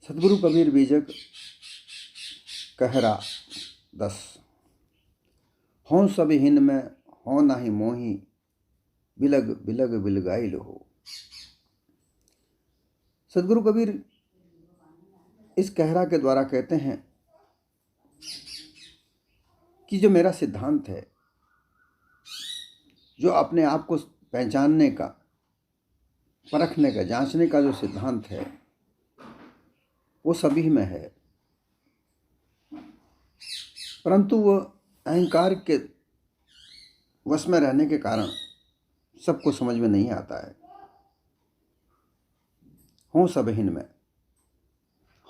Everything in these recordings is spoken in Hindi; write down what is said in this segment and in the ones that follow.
सतगुरु कबीर बीजक कहरा 10। हों सब हिन में हो नाही मोही, बिलग बिलग बिलगाइल हो। सतगुरु कबीर इस कहरा के द्वारा कहते हैं कि जो मेरा सिद्धांत है, जो अपने आप को पहचानने का, परखने का, जांचने का जो सिद्धांत है, वो सभी में है, परंतु वो अहंकार के वश में रहने के कारण सबको समझ में नहीं आता है। हों सब हिन में,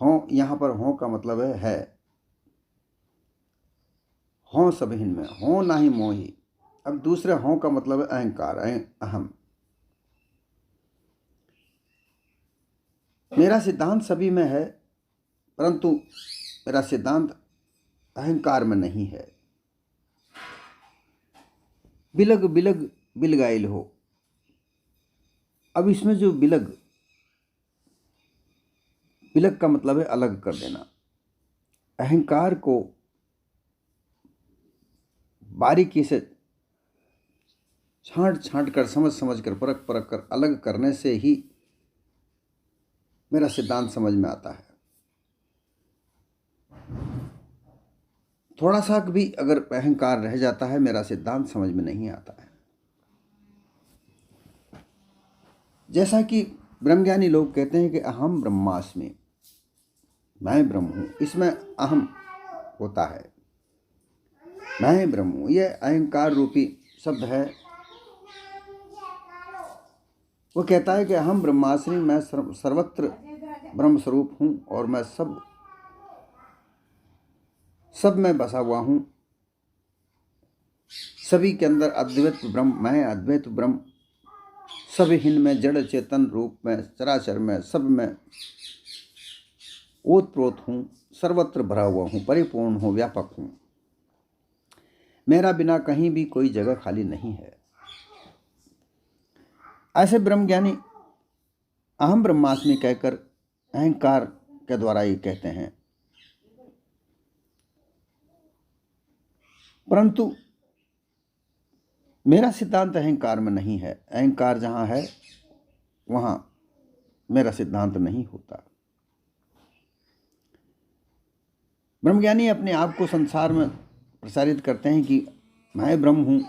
हों यहाँ पर हों का मतलब है। हों सब हिन में, हों नाही मोही। अब दूसरे हों का मतलब है अहंकार, अहम। मेरा सिद्धांत सभी में है, परंतु मेरा सिद्धांत अहंकार में नहीं है। बिलग बिलग बिलगाइल हो। अब इसमें जो बिलग का मतलब है अलग कर देना। अहंकार को बारीकी से छांट कर, समझ कर, परख कर अलग करने से ही मेरा सिद्धांत समझ में आता है। थोड़ा सा भी अगर अहंकार रह जाता है, मेरा सिद्धांत समझ में नहीं आता है। जैसा कि ब्रह्मज्ञानी लोग कहते हैं कि अहम ब्रह्मास्मि, मैं ब्रह्म हूं। इसमें अहम होता है, मैं ब्रह्म हूं। यह अहंकार रूपी शब्द है। वो कहता है कि अहम ब्रह्मास्मि, मैं सर्वत्र ब्रह्म स्वरूप हूं और मैं सब में बसा हुआ हूं। सभी के अंदर अद्वैत ब्रह्म, मैं अद्वैत ब्रह्म, सभी हिन में, जड़ चेतन रूप में, चराचर में, सब में ओतप्रोत हूं, सर्वत्र भरा हुआ हूं, परिपूर्ण हूं, व्यापक हूं। मेरा बिना कहीं भी कोई जगह खाली नहीं है। ऐसे ब्रह्मज्ञानी अहम ब्रह्मास्मि कहकर अहंकार के द्वारा ये कहते हैं, परंतु मेरा सिद्धांत अहंकार में नहीं है। अहंकार जहां है वहां मेरा सिद्धांत नहीं होता। ब्रह्मज्ञानी अपने आप को संसार में प्रसारित करते हैं कि मैं ब्रह्म हूं,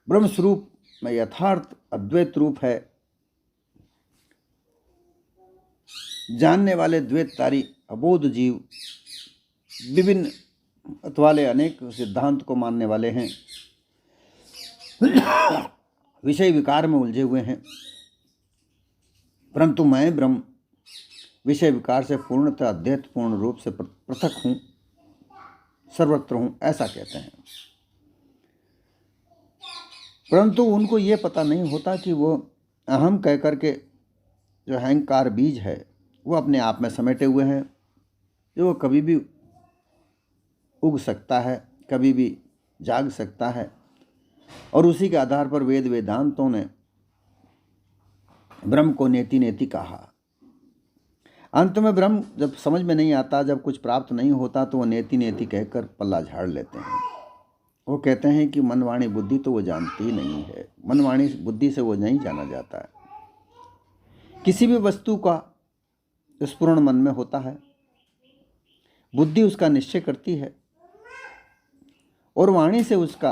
ब्रह्म स्वरूप में यथार्थ अद्वैत रूप है। जानने वाले द्वैतकारी अबोध जीव विभिन्न वाले अनेक सिद्धांत को मानने वाले हैं, विषय विकार में उलझे हुए हैं, परंतु मैं ब्रह्म विषय विकार से पूर्णतः अद्वैत पूर्ण रूप से पृथक हूं, सर्वत्र हूं, ऐसा कहते हैं। परंतु उनको ये पता नहीं होता कि वो अहम कह करके जो अहंकार बीज है वो अपने आप में समेटे हुए हैं, जो वो कभी भी उग सकता है, कभी भी जाग सकता है। और उसी के आधार पर वेद वेदांतों ने ब्रह्म को नेति नेति कहा। अंत में ब्रह्म जब समझ में नहीं आता, जब कुछ प्राप्त नहीं होता, तो वो नेति नेति कहकर पल्ला झाड़ लेते हैं। वो कहते हैं कि मनवाणी बुद्धि तो वो जानती ही नहीं है, मनवाणी बुद्धि से वो नहीं जाना जाता है। किसी भी वस्तु का स्फुरण मन में होता है, बुद्धि उसका निश्चय करती है और वाणी से उसका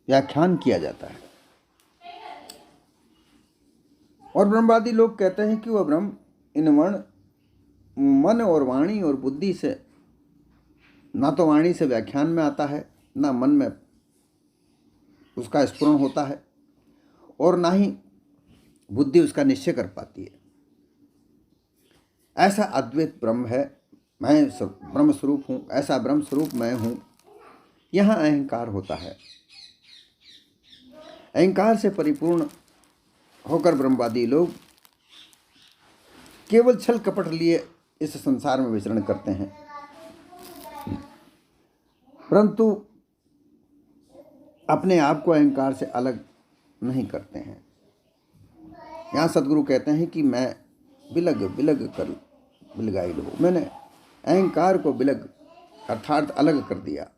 व्याख्यान किया जाता है। और ब्रह्मवादी लोग कहते हैं कि वह ब्रह्म इन मन और वाणी और बुद्धि से, ना तो वाणी से व्याख्यान में आता है, ना मन में उसका स्फुरण होता है, और ना ही बुद्धि उसका निश्चय कर पाती है। ऐसा अद्वैत ब्रह्म है, मैं ब्रह्म स्वरूप हूं, ऐसा ब्रह्म स्वरूप मैं हूं। यहां अहंकार होता है। अहंकार से परिपूर्ण होकर ब्रह्मवादी लोग केवल छल कपट लिए इस संसार में विचरण करते हैं, परंतु अपने आप को अहंकार से अलग नहीं करते हैं। यहाँ सदगुरु कहते हैं कि मैं बिलग बिलग कर बिलगाइल हो, मैंने अहंकार को बिलग अर्थात अलग कर दिया,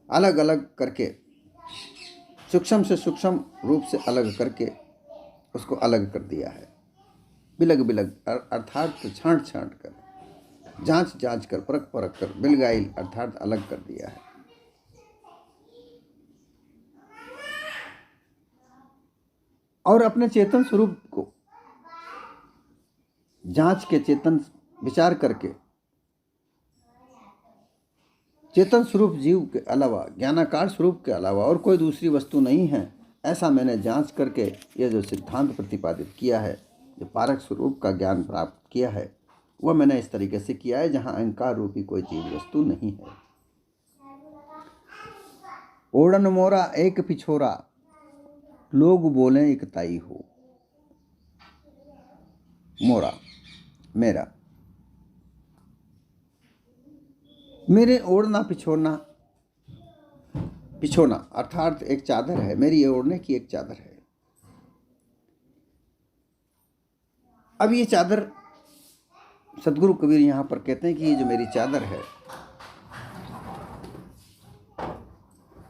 अलग अलग करके, सूक्ष्म से सूक्ष्म रूप से अलग करके उसको अलग कर दिया है। बिलग बिलग अर्थात छांट छांट कर, जांच जांच कर, परख परख कर, बिलगाइल अर्थात अलग कर दिया है। और अपने चेतन स्वरूप को जांच के, चेतन विचार करके, चेतन स्वरूप जीव के अलावा, ज्ञानाकार स्वरूप के अलावा और कोई दूसरी वस्तु नहीं है, ऐसा मैंने जांच करके यह जो सिद्धांत प्रतिपादित किया है, जो पारक स्वरूप का ज्ञान प्राप्त किया है, वह मैंने इस तरीके से किया है जहाँ अहंकार रूपी कोई चीज वस्तु नहीं है। ओढ़न मोरा एक पिछोरा, लोग बोले एक ताई हो। मोरा मेरा, मेरे ओढ़ना पिछोड़ना, पिछोना अर्थात एक चादर है, मेरी ये ओढ़ने की एक चादर है। अब ये चादर सदगुरु कबीर यहाँ पर कहते हैं कि ये जो मेरी चादर है,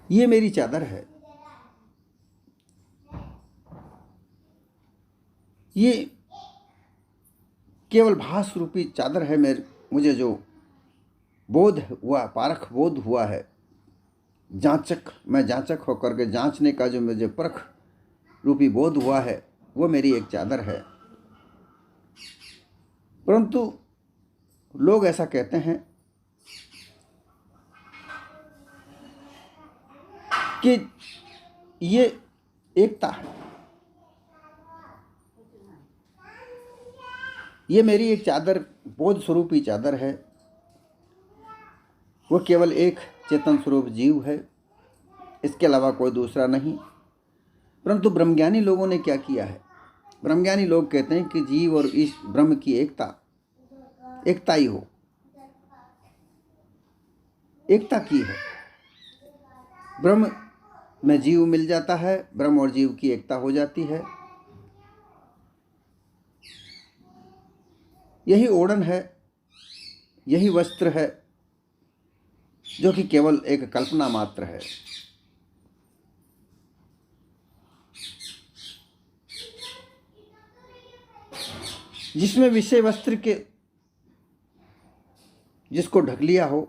ये मेरी चादर है, ये केवल भास रूपी चादर है। मुझे जो बोध हुआ, पारख बोध हुआ है, मैं जांचक होकर के जांचने का जो मुझे परख रूपी बोध हुआ है, वो मेरी एक चादर है। परंतु लोग ऐसा कहते हैं कि ये एकता है, ये मेरी एक चादर, बोध स्वरूपी चादर है, वो केवल एक चेतन स्वरूप जीव है, इसके अलावा कोई दूसरा नहीं। परंतु ब्रह्मज्ञानी लोगों ने क्या किया है? ब्रह्मज्ञानी लोग कहते हैं कि जीव और इस ब्रह्म की एकता ही हो, एकता की है। ब्रह्म में जीव मिल जाता है, ब्रह्म और जीव की एकता हो जाती है। यही ओढ़न है, यही वस्त्र है, जो कि केवल एक कल्पना मात्र है। जिसमें विषय वस्त्र के, जिसको ढक लिया हो,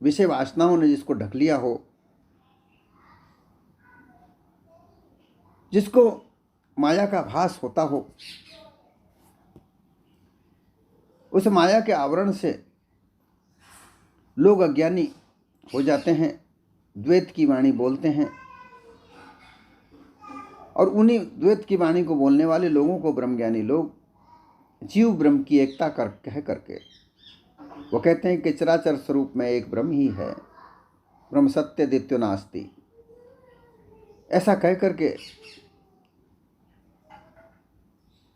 विषय वासनाओं ने जिसको ढक लिया हो, जिसको माया का भास होता हो, उस माया के आवरण से लोग अज्ञानी हो जाते हैं, द्वैत की वाणी बोलते हैं, और उन्हीं द्वैत की वाणी को बोलने वाले लोगों को ब्रह्मज्ञानी लोग जीव ब्रह्म की एकता कह करके वो कहते हैं कि चराचर स्वरूप में एक ब्रह्म ही है, ब्रह्म सत्य द्वितीयो नास्ति, ऐसा कह करके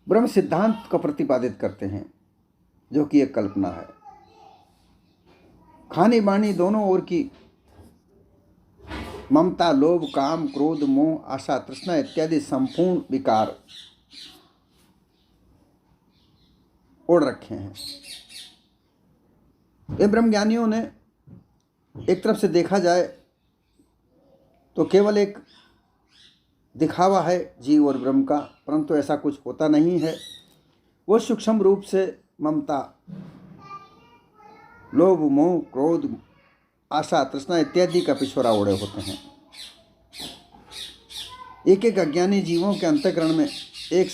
ब्रह्म सिद्धांत को प्रतिपादित करते हैं, जो कि एक कल्पना है। खानी बाणी दोनों ओर की ममता, लोभ, काम, क्रोध, मोह, आशा, तृष्णा इत्यादि संपूर्ण विकार ओढ़ रखे हैं। ये ब्रह्मज्ञानियों ने एक तरफ से देखा जाए तो केवल एक दिखावा है जीव और ब्रह्म का, परंतु ऐसा कुछ होता नहीं है। वो सूक्ष्म रूप से ममता, लोभ, मोह, क्रोध, आशा, तृष्णा इत्यादि का पिछोरा ओढ़े होते हैं। एक एक अज्ञानी जीवों के अंतःकरण में एक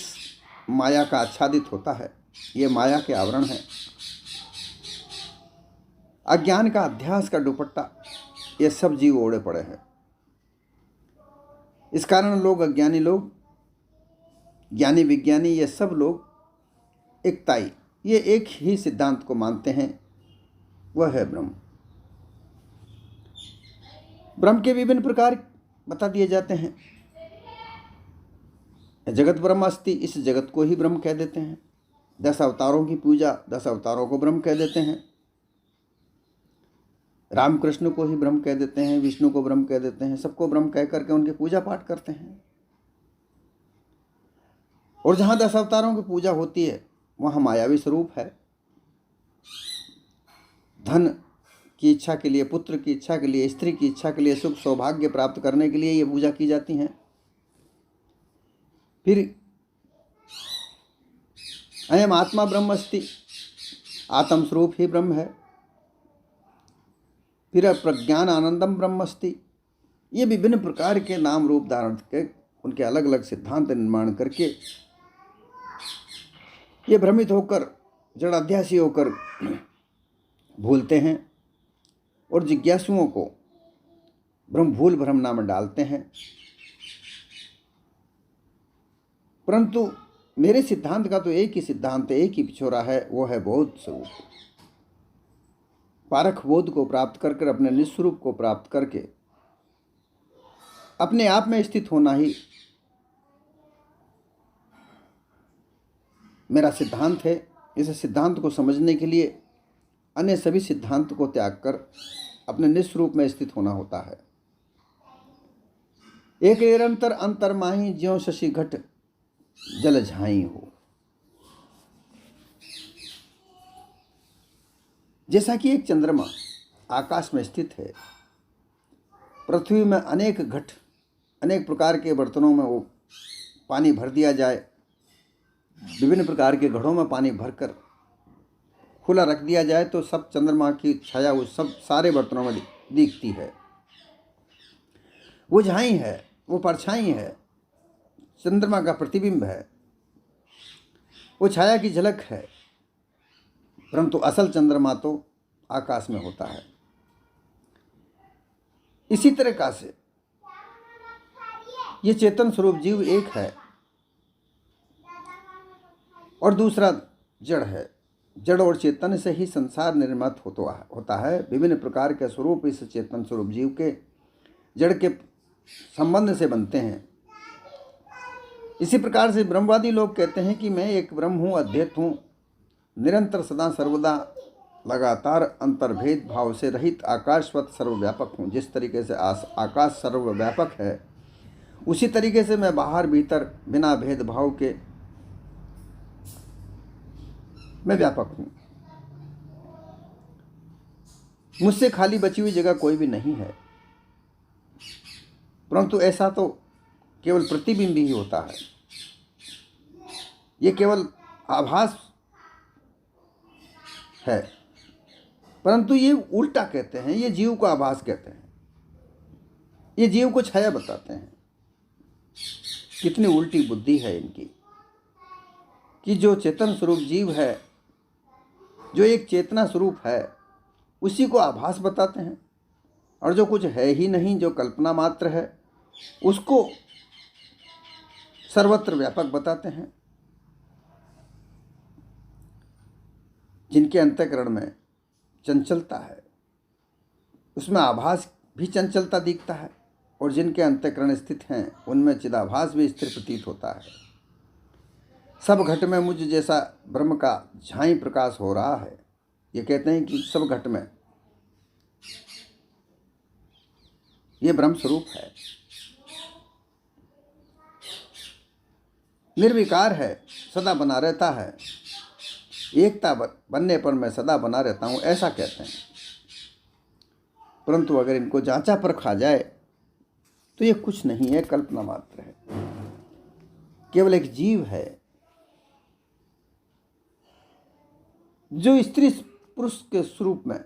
माया का आच्छादित होता है, ये माया के आवरण है। अज्ञान का अध्यास का दुपट्टा ये सब जीव ओढ़े पड़े हैं। इस कारण लोग, अज्ञानी लोग, ज्ञानी विज्ञानी, ये सब लोग एकताई, ये एक ही सिद्धांत को मानते हैं, वह है ब्रह्म। ब्रह्म के विभिन्न प्रकार बता दिए जाते हैं। जगत ब्रह्म अस्ति, इस जगत को ही ब्रह्म कह देते हैं। 10 अवतारों की पूजा, 10 अवतारों को ब्रह्म कह देते हैं। रामकृष्ण को ही ब्रह्म कह देते हैं, विष्णु को ब्रह्म कह देते हैं, सबको ब्रह्म कह करके उनकी पूजा पाठ करते हैं। और जहाँ 10 अवतारों की पूजा होती है वहाँ मायावी स्वरूप है। धन की इच्छा के लिए, पुत्र की इच्छा के लिए, स्त्री की इच्छा के लिए, सुख सौभाग्य प्राप्त करने के लिए ये पूजा की जाती हैं। फिर अयम आत्मा ब्रह्म अस्ति, आत्म स्वरूप ही ब्रह्म है। फिर प्रज्ञान आनंदम ब्रह्म अस्ति। ये विभिन्न प्रकार के नाम रूप धारण के उनके अलग अलग सिद्धांत निर्माण करके ये भ्रमित होकर, जड़ाध्यासी होकर भूलते हैं और जिज्ञासुओं को ब्रह्म भूल भ्रमना में डालते हैं। परंतु मेरे सिद्धांत का तो एक ही सिद्धांत, एक ही पिछोरा है, वो है बोध स्वरूप। पारख बोध को प्राप्त करके, अपने निस्वरूप को प्राप्त करके अपने आप में स्थित होना ही मेरा सिद्धांत है। इस सिद्धांत को समझने के लिए अन्य सभी सिद्धांत को त्याग कर अपने निस्वरूप में स्थित होना होता है। एक निरंतर अंतर माही, ज्यों शशि घट जल झाई हो। जैसा कि एक चंद्रमा आकाश में स्थित है, पृथ्वी में अनेक घट, अनेक प्रकार के बर्तनों में वो पानी भर दिया जाए, विभिन्न प्रकार के घड़ों में पानी भरकर खुला रख दिया जाए तो सब चंद्रमा की छाया उस सब सारे बर्तनों में दिखती है। वो झाई है, वो परछाई है, चंद्रमा का प्रतिबिंब है, वो छाया की झलक है, परंतु असल चंद्रमा तो आकाश में होता है। इसी तरीका से ये चेतन स्वरूप जीव एक है और दूसरा जड़ है। जड़ और चेतन से ही संसार निर्मित होता है। विभिन्न प्रकार के स्वरूप इस चेतन स्वरूप जीव के जड़ के संबंध से बनते हैं। इसी प्रकार से ब्रह्मवादी लोग कहते हैं कि मैं एक ब्रह्म हूँ, अद्वैत हूँ, निरंतर सदा सर्वदा लगातार अंतर्भेद भाव से रहित आकाशवत सर्वव्यापक हूँ। जिस तरीके से आकाश सर्वव्यापक है, उसी तरीके से मैं बाहर भीतर बिना भेदभाव के मैं व्यापक हूँ। मुझसे खाली बची हुई जगह कोई भी नहीं है। परंतु ऐसा तो केवल प्रतिबिंब ही होता है। ये केवल आभास है। परंतु ये उल्टा कहते हैं, ये जीव को आभास कहते हैं, ये जीव को छाया बताते हैं। कितनी उल्टी बुद्धि है इनकी कि जो चेतन स्वरूप जीव है, जो एक चेतना स्वरूप है, उसी को आभास बताते हैं, और जो कुछ है ही नहीं, जो कल्पना मात्र है, उसको सर्वत्र व्यापक बताते हैं। जिनके अंतःकरण में चंचलता है, उसमें आभास भी चंचलता दिखता है, और जिनके अंतःकरण स्थित हैं उनमें चिदाभास भी स्थिर प्रतीत होता है। सब घट में मुझ जैसा ब्रह्म का झाई प्रकाश हो रहा है। ये कहते हैं कि सब घट में ये ब्रह्म स्वरूप है, निर्विकार है, सदा बना रहता है। एकता बनने पर मैं सदा बना रहता हूँ, ऐसा कहते हैं। परंतु अगर इनको जांचा परखा जाए तो ये कुछ नहीं है, कल्पना मात्र है, केवल एक जीव है जो स्त्री पुरुष के स्वरूप में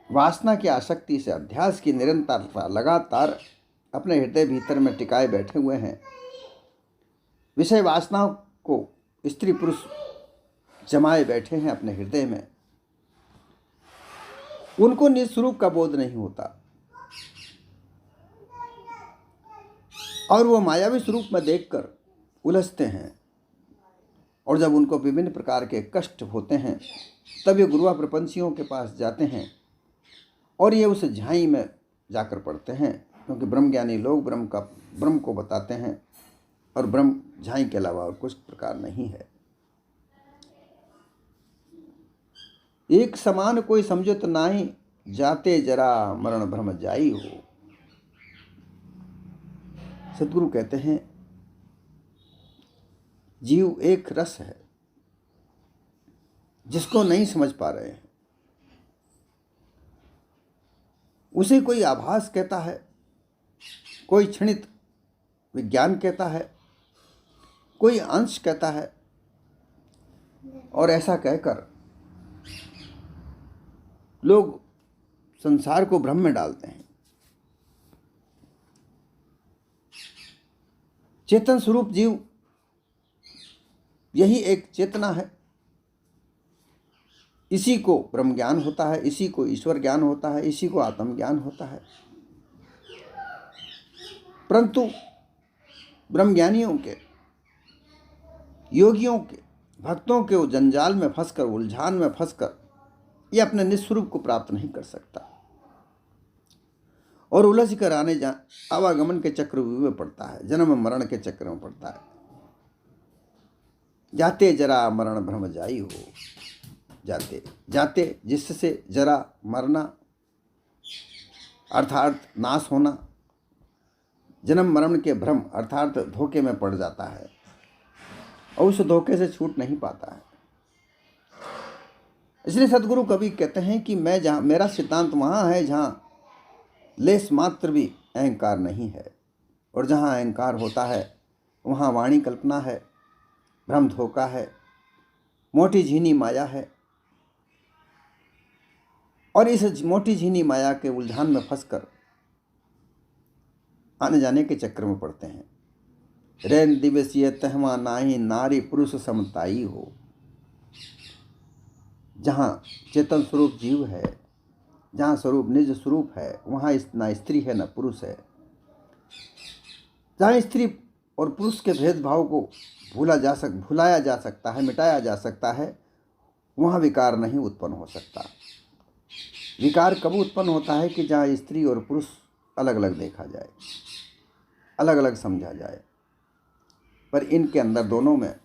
वासना की आसक्ति से अध्यास की निरंतरता लगातार अपने हृदय भीतर में टिकाए बैठे हुए हैं। विषय वासनाओं को स्त्री पुरुष जमाए बैठे हैं अपने हृदय में। उनको निस्वरूप का बोध नहीं होता और वो मायावी स्वरूप में देखकर उलझते हैं। और जब उनको विभिन्न प्रकार के कष्ट होते हैं तब ये गुरुआ प्रपंचियों के पास जाते हैं और ये उस झाई में जाकर पड़ते हैं, क्योंकि ब्रह्मज्ञानी लोग ब्रह्म को बताते हैं और ब्रह्म झाई के अलावा और कुछ प्रकार नहीं है। एक समान कोई समझत नाही, जाते जरा मरण भ्रम जाई हो। सतगुरु कहते हैं जीव एक रस है जिसको नहीं समझ पा रहे हैं। उसे कोई आभास कहता है, कोई क्षणित विज्ञान कहता है, कोई अंश कहता है, और ऐसा कहकर लोग संसार को भ्रम में डालते हैं। चेतन स्वरूप जीव यही एक चेतना है। इसी को ब्रह्म ज्ञान होता है, इसी को ईश्वर ज्ञान होता है, इसी को आत्म ज्ञान होता है। परंतु ब्रह्मज्ञानियों के, योगियों के, भक्तों के जंजाल में फंसकर, उलझान में फंसकर ये अपने निस्वरूप को प्राप्त नहीं कर सकता और उलझ कर आवागमन के चक्रव्यूह में पड़ता है, जन्म मरण के चक्र में पड़ता है। जाते जरा मरण भ्रम जाई हो, जाते जाते जिससे जरा मरना अर्थात नाश होना, जन्म मरण के भ्रम अर्थात धोखे में पड़ जाता है और उस धोखे से छूट नहीं पाता है। इसलिए सदगुरु कभी कहते हैं कि मैं जहाँ, मेरा सिद्धांत वहाँ है जहाँ लेस मात्र भी अहंकार नहीं है, और जहाँ अहंकार होता है वहाँ वाणी कल्पना है, भ्रम धोखा है, मोटी झीनी माया है। और इस मोटी झीनी माया के उलझान में फंसकर आने जाने के चक्कर में पड़ते हैं। रैन दिवसीय तहमा नाही नारी पुरुष समताई हो। जहाँ चेतन स्वरूप जीव है, जहाँ स्वरूप निज स्वरूप है, वहाँ ना स्त्री है ना पुरुष है। जहाँ स्त्री और पुरुष के भेदभाव को भुलाया जा सकता है, मिटाया जा सकता है, वहाँ विकार नहीं उत्पन्न हो सकता। विकार कब उत्पन्न होता है कि जहाँ स्त्री और पुरुष अलग अलग देखा जाए, अलग अलग समझा जाए, पर इनके अंदर दोनों में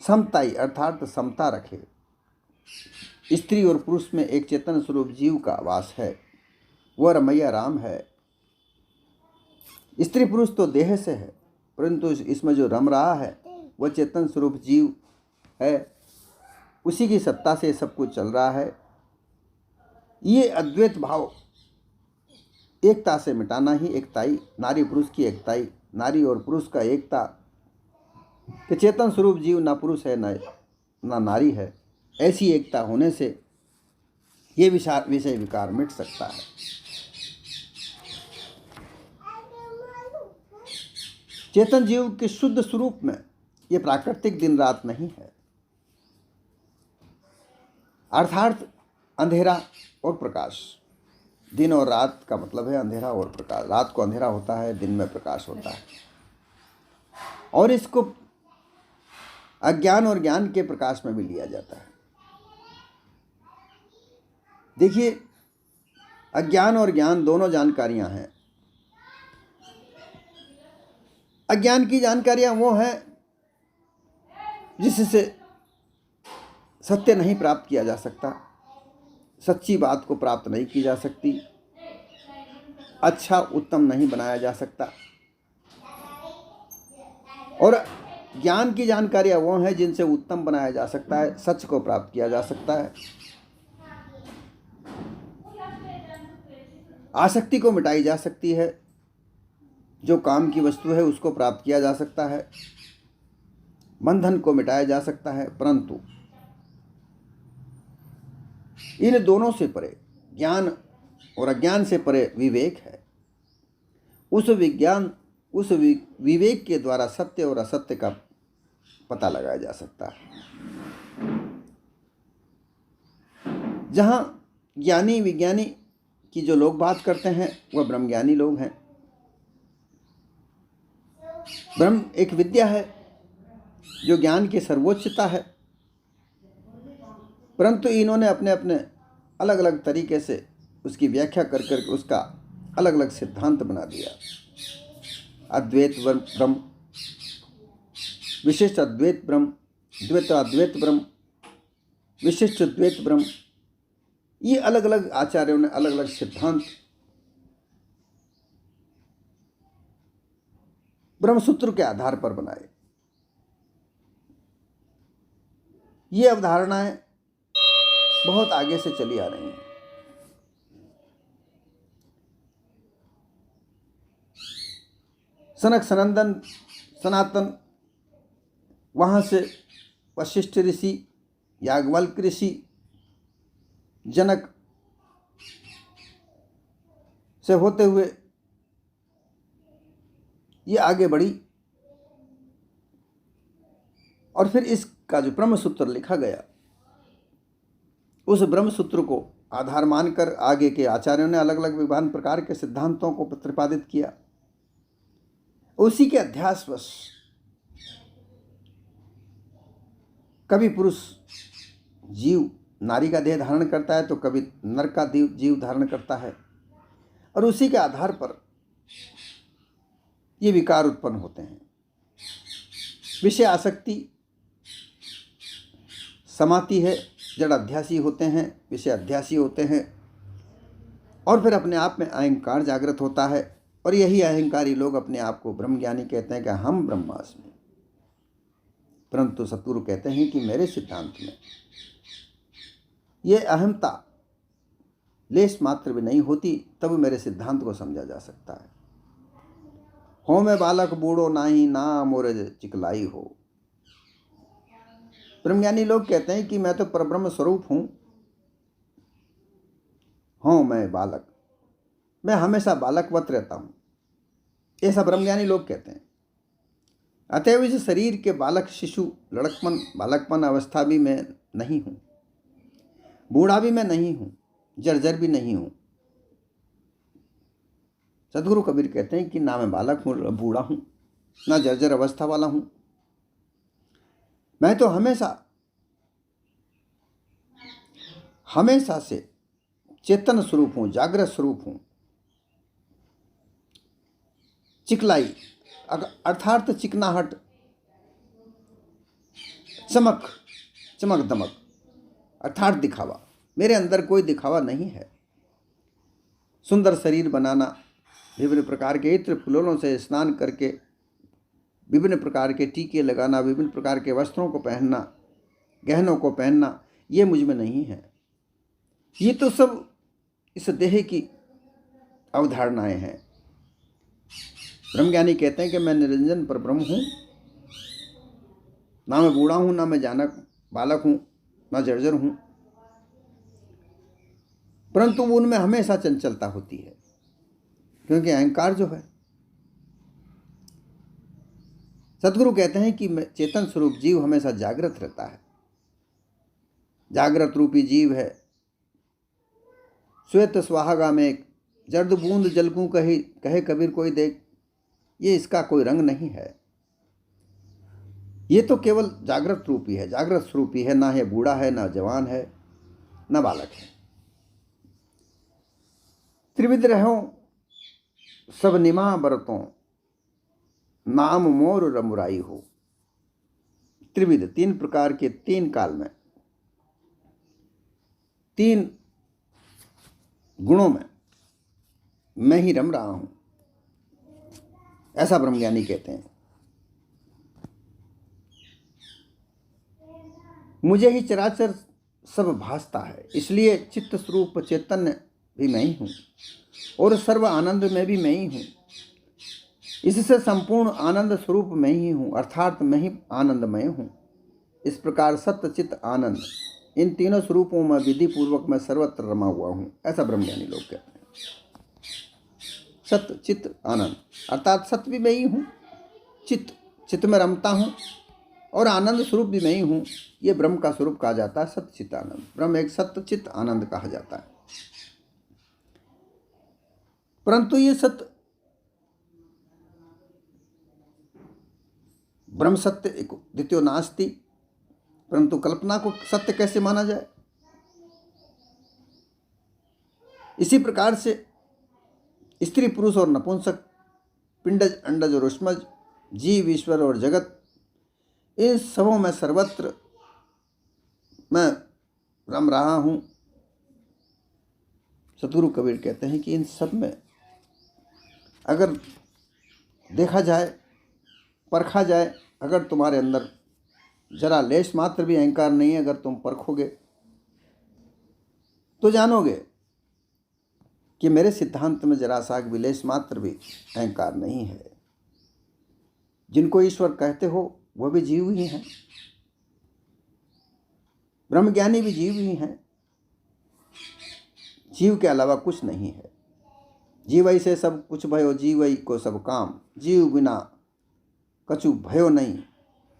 समताई अर्थात समता रखे। स्त्री और पुरुष में एक चेतन स्वरूप जीव का वास है, वह रमैया राम है। स्त्री पुरुष तो देह से है, परंतु इसमें जो रम रहा है वह चेतन स्वरूप जीव है। उसी की सत्ता से सब कुछ चल रहा है। ये अद्वैत भाव एकता से मिटाना ही एकताई, नारी पुरुष की एकताई, नारी और पुरुष का एकता कि चेतन स्वरूप जीव ना पुरुष है ना नारी है, ऐसी एकता होने से ये विषय विकार मिट सकता है। चेतन जीव के शुद्ध स्वरूप में ये प्राकृतिक दिन रात नहीं है, अर्थात अंधेरा और प्रकाश। दिन और रात का मतलब है अंधेरा और प्रकाश। रात को अंधेरा होता है, दिन में प्रकाश होता है, और इसको अज्ञान और ज्ञान के प्रकाश में भी लिया जाता है। देखिए, अज्ञान और ज्ञान दोनों जानकारियां हैं। अज्ञान की जानकारियां वो हैं जिससे सत्य नहीं प्राप्त किया जा सकता, सच्ची बात को प्राप्त नहीं की जा सकती, अच्छा उत्तम नहीं बनाया जा सकता। और ज्ञान की जानकारियां वो हैं जिनसे उत्तम बनाया जा सकता है, सच को प्राप्त किया जा सकता है, आसक्ति को मिटाई जा सकती है, जो काम की वस्तु है उसको प्राप्त किया जा सकता है, बंधन को मिटाया जा सकता है। परंतु इन दोनों से परे, ज्ञान और अज्ञान से परे विवेक है। उस विवेक के द्वारा सत्य और असत्य का पता लगाया जा सकता है। जहाँ ज्ञानी विज्ञानी की जो लोग बात करते हैं वह ब्रह्मज्ञानी लोग हैं। ब्रह्म एक विद्या है जो ज्ञान की सर्वोच्चता है, परंतु इन्होंने अपने अपने अलग अलग तरीके से उसकी व्याख्या कर करके उसका अलग अलग सिद्धांत बना दिया। अद्वैत ब्रह्म, विशिष्ट अद्वैत ब्रह्म, द्वैत अद्वैत ब्रह्म, विशिष्ट द्वैत ब्रह्म, ये अलग अलग आचार्यों ने अलग अलग सिद्धांत ब्रह्मसूत्र के आधार पर बनाए। ये अवधारणाएं बहुत आगे से चली आ रही हैं। सनक सनंदन सनातन, वहाँ से वशिष्ठ ऋषि, याज्ञवल्क्य ऋषि, जनक से होते हुए ये आगे बढ़ी और फिर इसका जो ब्रह्म सूत्र लिखा गया, उस ब्रह्म सूत्र को आधार मानकर आगे के आचार्यों ने अलग अलग विभिन्न प्रकार के सिद्धांतों को प्रतिपादित किया। उसी के अध्यासवश कभी पुरुष जीव नारी का देह धारण करता है तो कभी नर का जीव धारण करता है, और उसी के आधार पर ये विकार उत्पन्न होते हैं। विषय आसक्ति समाती है, जड़ अध्यासी होते हैं, विषय अध्यासी होते हैं, और फिर अपने आप में अहंकार जागृत होता है, और यही अहंकारी लोग अपने आप को ब्रह्मज्ञानी कहते हैं कि हम ब्रह्मास्मि। परंतु सतगुरु कहते हैं कि मेरे सिद्धांत में ये अहमता लेश मात्र भी नहीं होती, तब मेरे सिद्धांत को समझा जा सकता है। हो मैं बालक बूढ़ो नाही, ना मोरे चिकलाई हो। ब्रह्मज्ञानी लोग कहते हैं कि मैं तो परब्रह्म स्वरूप हूं, हूं मैं बालक, मैं हमेशा बालकवत रहता हूं, ऐसा ब्रह्मज्ञानी लोग कहते हैं। अतएव इस शरीर के बालक शिशु लड़कपन बालकपन अवस्था भी मैं नहीं हूं, बूढ़ा भी मैं नहीं हूं, जर्जर भी नहीं हूं। सदगुरु कबीर कहते हैं कि ना मैं बालक हूं, बूढ़ा हूं, ना जर्जर अवस्था वाला हूं, मैं तो हमेशा से चेतन स्वरूप हूं, जागृत स्वरूप हूं। चिकलाई अर्थात चिकनाहट, चमक दमक अर्थात दिखावा, मेरे अंदर कोई दिखावा नहीं है। सुंदर शरीर बनाना, विभिन्न प्रकार के इत्र फुलों से स्नान करके विभिन्न प्रकार के टीके लगाना, विभिन्न प्रकार के वस्त्रों को पहनना, गहनों को पहनना, ये मुझ में नहीं है। ये तो सब इस देह की अवधारणाएं हैं। ब्रह्मज्ञानी कहते हैं कि मैं निरंजन पर ब्रह्म हूँ, ना मैं बूढ़ा हूँ, ना मैं बालक हूँ, ना जर्जर हूँ, परंतु उनमें हमेशा चंचलता होती है, क्योंकि अहंकार जो है। सतगुरु कहते हैं कि चेतन स्वरूप जीव हमेशा जागृत रहता है, जागृत रूपी जीव है। श्वेत सुहागा में एक जर्द बूंद जलकूं कहे कबीर कोई देख, ये इसका कोई रंग नहीं है। ये तो केवल जागृत रूपी है, जागृत स्वरूपी है, ना है बूढ़ा है, ना जवान है, ना बालक है। त्रिविध रहो सब निमा बरतों, नाम मोर रमुराई हो। त्रिविध, तीन प्रकार के, तीन काल में, तीन गुणों में मैं ही रम रहा हूं, ऐसा ब्रह्मज्ञानी कहते हैं। मुझे ही चराचर सब भासता है, इसलिए चित्त स्वरूप चैतन्य भी मैं ही हूं, और सर्व आनंद में भी मैं ही हूं। इससे संपूर्ण आनंद स्वरूप मैं ही हूं, अर्थात मैं ही आनंदमय हूं। इस प्रकार सत्य चित्त आनंद, इन तीनों स्वरूपों में विधि पूर्वक मैं सर्वत्र रमा हुआ हूं, ऐसा ब्रह्मज्ञानी लोग कहते हैं। सत्य चित्त आनंद, अर्थात सत्य भी मैं ही हूं, चित्त में रमता हूं, और आनंद स्वरूप भी मैं ही हूं। ये ब्रह्म का स्वरूप कहा जाता है, सत्य चित्त आनंद। ब्रह्म एक सत्य चित्त आनंद कहा जाता है। परंतु ये सत्य ब्रह्म सत्य एक द्वितीय नास्ति, परंतु कल्पना को सत्य कैसे माना जाए? इसी प्रकार से स्त्री पुरुष और नपुंसक, पिंडज अंडज और उष्मज, जीव ईश्वर और जगत, इन सबों में सर्वत्र मैं रम रहा हूँ। सतगुरु कबीर कहते हैं कि इन सब में अगर देखा जाए, परखा जाए, अगर तुम्हारे अंदर जरा लेश मात्र भी अहंकार नहीं है, अगर तुम परखोगे तो जानोगे कि मेरे सिद्धांत में जरा सा भी लेश मात्र भी अहंकार नहीं है। जिनको ईश्वर कहते हो वह भी जीव ही हैं, ब्रह्मज्ञानी भी जीव ही हैं। जीव के अलावा कुछ नहीं है। जीवई से सब कुछ भयो, जीवई को सब काम। जीव बिना कछु भयो नहीं,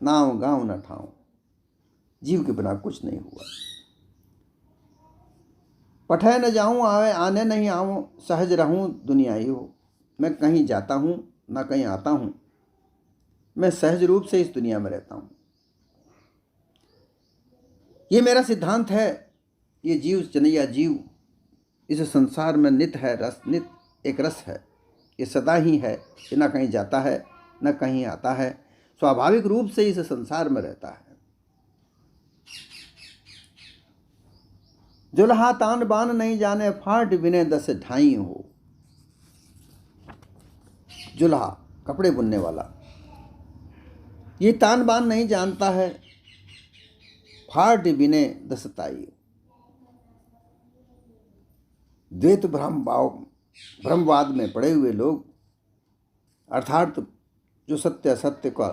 नाव गाँव न ठाऊं। जीव के बिना कुछ नहीं हुआ। पठे न जाऊं, आवे आने नहीं आऊं, सहज रहूं दुनियाई हो। मैं कहीं जाता हूं ना कहीं आता हूं, मैं सहज रूप से इस दुनिया में रहता हूं। ये मेरा सिद्धांत है। ये जीव चनैया जीव इस संसार में नित्य है, रस नित्य एक रस है। ये सदा ही है, ये ना कहीं जाता है न कहीं आता है, स्वाभाविक रूप से इस संसार में रहता है। जुल्हा तान बान नहीं जाने, फाट बिने दस ढाई हो। जुल्हा कपड़े बुनने वाला, ये तान बान नहीं जानता है, फाट बिने दस ताई। द्वैत ब्रह्मवाद में पड़े हुए लोग, अर्थात जो सत्य असत्य का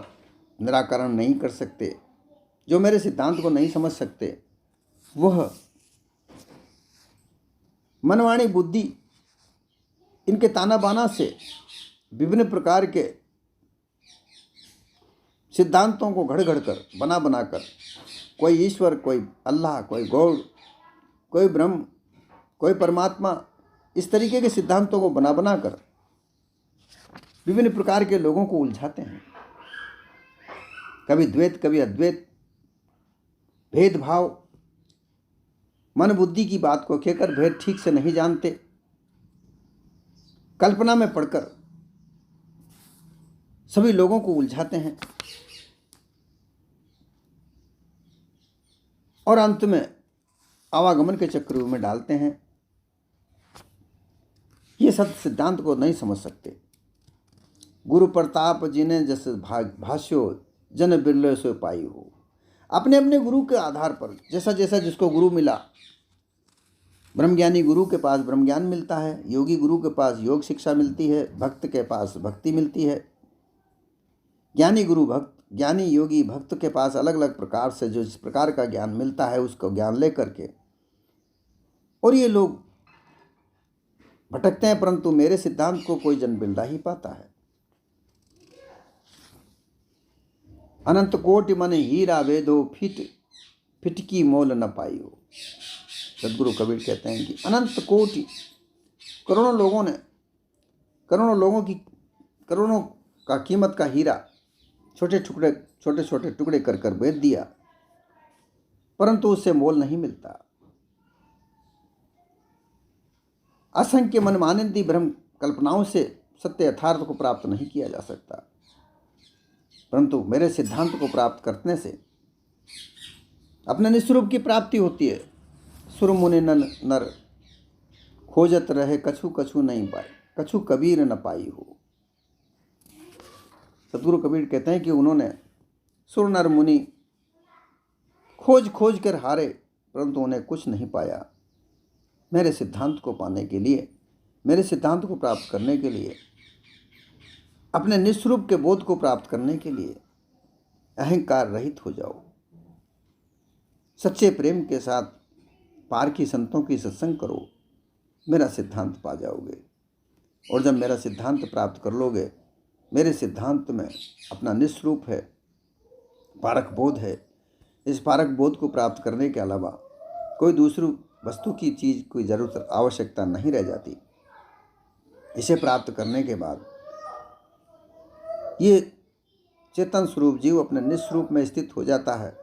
निराकरण नहीं कर सकते, जो मेरे सिद्धांत को नहीं समझ सकते, वह मनवाणी बुद्धि इनके ताना बाना से विभिन्न प्रकार के सिद्धांतों को घड़ घड़ कर बना बनाकर, कोई ईश्वर, कोई अल्लाह, कोई गॉड, कोई ब्रह्म, कोई परमात्मा, इस तरीके के सिद्धांतों को बना बनाकर विभिन्न प्रकार के लोगों को उलझाते हैं। कभी द्वैत, कभी अद्वैत, भेदभाव, मन बुद्धि की बात को कहकर भेद ठीक से नहीं जानते, कल्पना में पड़कर सभी लोगों को उलझाते हैं और अंत में आवागमन के चक्र में डालते हैं। ये सत्य सिद्धांत को नहीं समझ सकते। गुरु प्रताप जिन्हें जस भाष्यो, जन बिरले सो पाई हो। अपने अपने गुरु के आधार पर जैसा जैसा जिसको गुरु मिला, ब्रह्मज्ञानी गुरु के पास ब्रह्मज्ञान मिलता है, योगी गुरु के पास योग शिक्षा मिलती है, भक्त के पास भक्ति मिलती है। ज्ञानी गुरु भक्त, ज्ञानी योगी भक्त के पास अलग अलग प्रकार से जो जिस प्रकार का ज्ञान मिलता है उसको ज्ञान ले करके और ये लोग भटकते हैं, परंतु मेरे सिद्धांत को कोई जन बिल्डा ही पाता है। अनंत कोटि मन हीरा वेदो, फिटकी मोल न पाइयो। सदगुरु कबीर कहते हैं कि अनंत कोटि, करोड़ों लोगों ने, करोड़ों का कीमत का हीरा छोटे छोटे टुकड़े कर कर बेच दिया, परंतु उससे मोल नहीं मिलता। असंख्य मनमानंदी भ्रम कल्पनाओं से सत्य यथार्थ को प्राप्त नहीं किया जा सकता, परंतु मेरे सिद्धांत को प्राप्त करने से अपने निस्वरूप की प्राप्ति होती है। सुर मुनि नर खोजत रहे, कछु कछु नहीं पाए, कछु कबीर न पाई हो। सतगुरु कबीर कहते हैं कि उन्होंने सुर नर मुनि खोज खोज कर हारे, परंतु उन्हें कुछ नहीं पाया। मेरे सिद्धांत को पाने के लिए, मेरे सिद्धांत को प्राप्त करने के लिए, अपने निस्वरूप के बोध को प्राप्त करने के लिए अहंकार रहित हो जाओ। सच्चे प्रेम के साथ पार की संतों की सत्संग करो, मेरा सिद्धांत पा जाओगे। और जब मेरा सिद्धांत प्राप्त कर लोगे, मेरे सिद्धांत में अपना निस्वरूप है, पारक बोध है। इस पारक बोध को प्राप्त करने के अलावा कोई दूसरी वस्तु की चीज़ कोई ज़रूरत आवश्यकता नहीं रह जाती। इसे प्राप्त करने के बाद ये चेतन स्वरूप जीव अपने निस्वरूप में स्थित हो जाता है,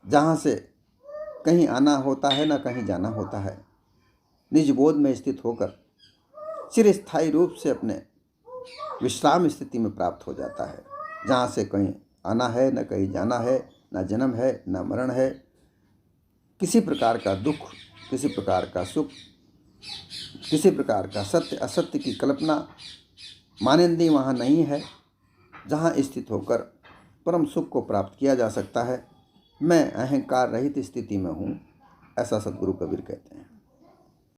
जहाँ से कहीं आना होता है ना कहीं जाना होता है। निज बोध में स्थित होकर चिरस्थायी रूप से अपने विश्राम स्थिति में प्राप्त हो जाता है, जहाँ से कहीं आना है न कहीं जाना है, ना जन्म है ना मरण है, किसी प्रकार का दुख, किसी प्रकार का सुख, किसी प्रकार का सत्य असत्य की कल्पना मानिंदी वहाँ नहीं है, जहाँ स्थित होकर परम सुख को प्राप्त किया जा सकता है। मैं अहंकार रहित स्थिति में हूँ, ऐसा सद्गुरु कबीर कहते हैं।